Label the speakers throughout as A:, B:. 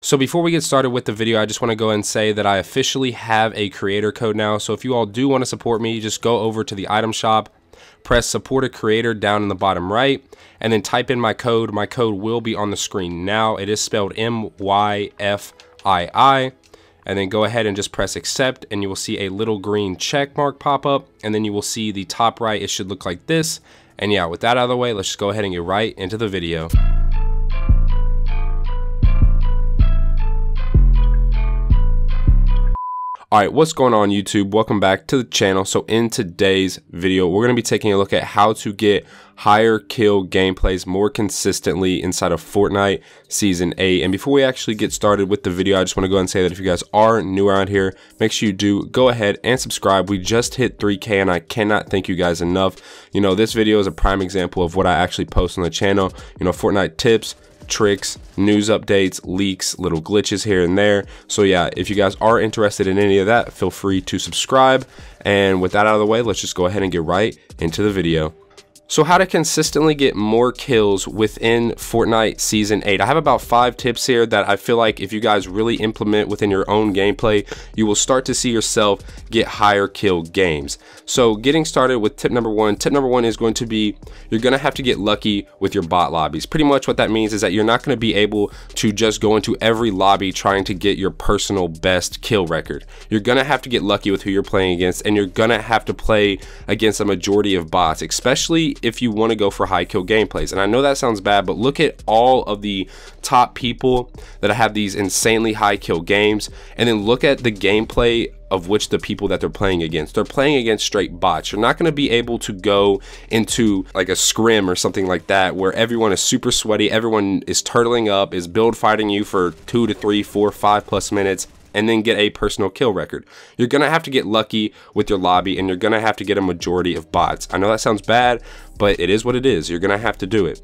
A: So before we get started with the video, I just want to go and say that I officially have a creator code now. So if you all do want to support me, just go over to the item shop, press support a creator down in the bottom right, and then type in my code. My code will be on the screen now. It is spelled myfii, and then go ahead and just press accept, and you will see a little green check mark pop up, and then you will see the top right. It should look like this. And yeah, with that out of the way, let's just go ahead and get right into the video. Alright, what's going on YouTube? Welcome back to the channel. So in today's video, we're going to be taking a look at how to get higher kill gameplays more consistently inside of Fortnite Season 8. And before we actually get started with the video, I just want to go ahead and say that if you guys are new around here, make sure you do go ahead and subscribe. We just hit 3K and I cannot thank you guys enough. You know, this video is a prime example of what I actually post on the channel. You know, Fortnite tips, tricks, news updates, leaks, little glitches here and there. So yeah, if you guys are interested in any of that, feel free to subscribe. And with that out of the way, let's just go ahead and get right into the video. So how to consistently get more kills within Fortnite Season 8. I have about 5 tips here that I feel like if you guys really implement within your own gameplay, you will start to see yourself get higher kill games. So getting started with tip number one. Tip number one is going to be, you're going to have to get lucky with your bot lobbies. Pretty much what that means is that you're not going to be able to just go into every lobby trying to get your personal best kill record. You're going to have to get lucky with who you're playing against, and you're going to have to play against a majority of bots, especially if you want to go for high kill gameplays. And I know that sounds bad, but look at all of the top people that have these insanely high kill games, and then look at the gameplay of which the people that they're playing against. They're playing against straight bots. You're not going to be able to go into like a scrim or something like that where everyone is super sweaty, everyone is turtling up, is build fighting you for 2 to 3, 4, 5+ minutes, and then get a personal kill record. You're going to have to get lucky with your lobby, and you're going to have to get a majority of bots. I know that sounds bad, but it is what it is. You're going to have to do it.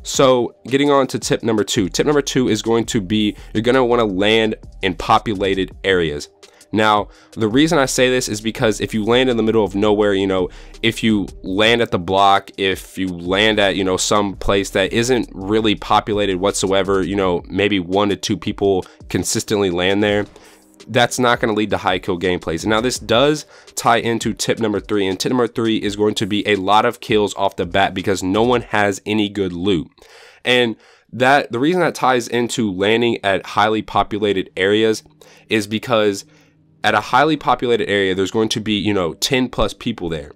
A: So getting on to tip number two. Tip number two is going to be, you're going to want to land in populated areas. Now, the reason I say this is because if you land in the middle of nowhere, you know, if you land at the block, if you land at, you know, some place that isn't really populated whatsoever, you know, maybe 1 to 2 people consistently land there, that's not going to lead to high kill gameplays. Now, this does tie into tip number 3, and tip number 3 is going to be a lot of kills off the bat because no one has any good loot. And that the reason that ties into landing at highly populated areas is because at a highly populated area, there's going to be, you know, 10+ people there.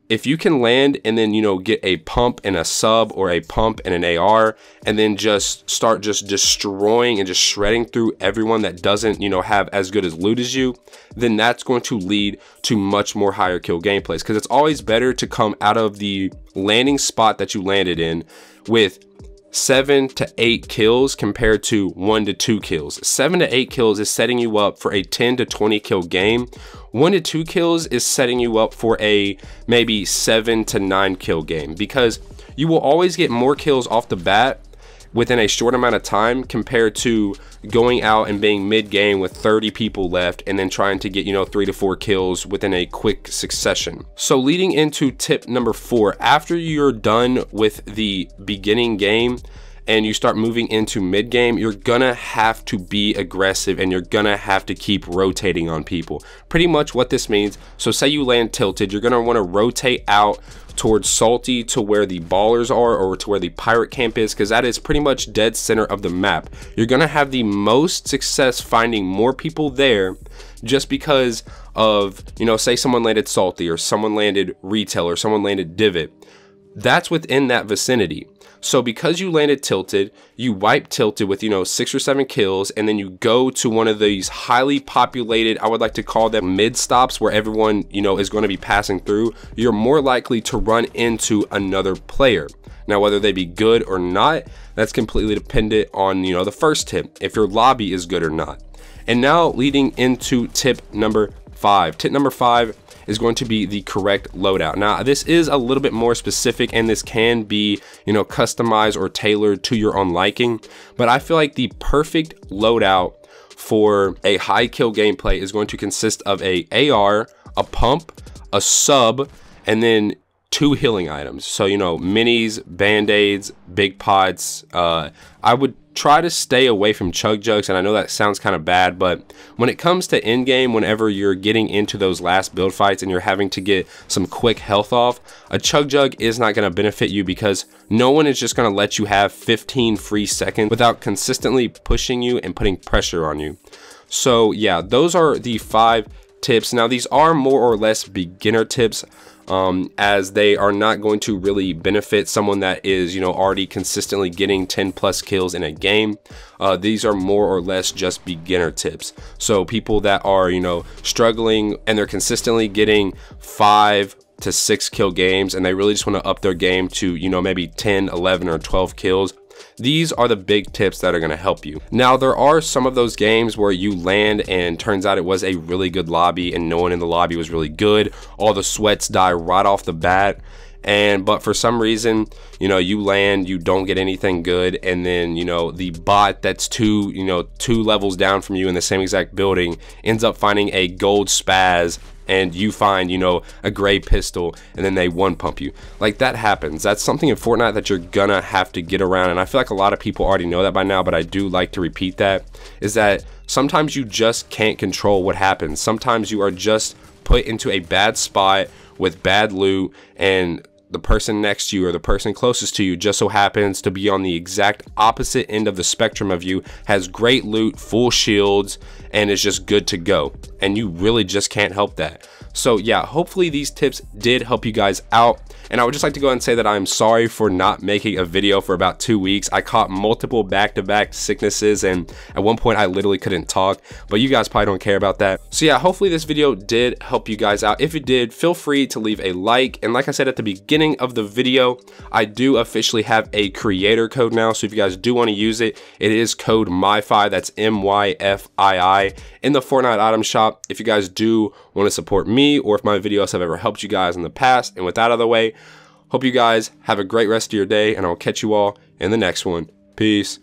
A: If you can land and then, you know, get a pump and a sub or a pump and an AR, and then just start just destroying and just shredding through everyone that doesn't, you know, have as good as loot as you, then that's going to lead to much more higher kill gameplays. Because it's always better to come out of the landing spot that you landed in with 7 to 8 kills compared to 1 to 2 kills. 7 to 8 kills is setting you up for a 10 to 20 kill game. 1 to 2 kills is setting you up for a maybe 7 to 9 kill game, because you will always get more kills off the bat within a short amount of time compared to going out and being mid-game with 30 people left and then trying to get, you know, 3 to 4 kills within a quick succession. So leading into tip number 4, after you're done with the beginning game and you start moving into mid-game, you're gonna have to be aggressive and you're gonna have to keep rotating on people. Pretty much what this means, so say you land tilted, you're gonna wanna rotate out towards Salty to where the ballers are, or to where the pirate camp is, because that is pretty much dead center of the map. You're gonna have the most success finding more people there just because of, you know, say someone landed Salty or someone landed Retail or someone landed Divot. That's within that vicinity. So because you landed tilted, you wipe tilted with, you know, 6 or 7 kills, and then you go to one of these highly populated, I would like to call them mid stops, where everyone, you know, is going to be passing through, you're more likely to run into another player. Now, whether they be good or not, that's completely dependent on, you know, the first tip, if your lobby is good or not. And now leading into tip number 5. Tip number 5 is going to be the correct loadout. Now, this is a little bit more specific, and this can be, you know, customized or tailored to your own liking, but I feel like the perfect loadout for a high kill gameplay is going to consist of a AR, a pump, a sub, and then 2 healing items. So, you know, minis, band-aids, big pots. I would try to stay away from chug jugs, and I know that sounds kind of bad, but when it comes to in game, whenever you're getting into those last build fights and you're having to get some quick health off, a chug jug is not going to benefit you, because no one is just going to let you have 15 free seconds without consistently pushing you and putting pressure on you. So yeah, those are the 5 tips. Now these are more or less beginner tips, as they are not going to really benefit someone that is, you know, already consistently getting 10+ kills in a game. These are more or less just beginner tips. So people that are, you know, struggling and they're consistently getting 5 to 6 kill games, and they really just want to up their game to, you know, maybe 10, 11, or 12 kills. These are the big tips that are going to help you. Now, there are some of those games where you land and turns out it was a really good lobby and no one in the lobby was really good. All the sweats die right off the bat. But for some reason, you know, you land, you don't get anything good, and then, you know, the bot that's two levels down from you in the same exact building ends up finding a gold spaz, and you find, you know, a gray pistol, and then they one pump you. Like, that happens. That's something in Fortnite that you're gonna have to get around, and I feel like a lot of people already know that by now, but I do like to repeat that, is that sometimes you just can't control what happens. Sometimes you are just put into a bad spot with bad loot, and the person next to you or the person closest to you just so happens to be on the exact opposite end of the spectrum of you, has great loot, full shields, and is just good to go, and you really just can't help that. So yeah, hopefully these tips did help you guys out, and I would just like to go ahead and say that I'm sorry for not making a video for about 2 weeks. I caught multiple back-to-back sicknesses, and at one point I literally couldn't talk, but you guys probably don't care about that. So yeah, hopefully this video did help you guys out. If it did, feel free to leave a like, and like I said at the beginning of the video, I do officially have a creator code now, so if you guys do want to use it, it is code myfi, that's MYFII, in the Fortnite item shop. If you guys do want to support me, or if my videos have ever helped you guys in the past. And with that out of the way, hope you guys have a great rest of your day, and I'll catch you all in the next one. Peace.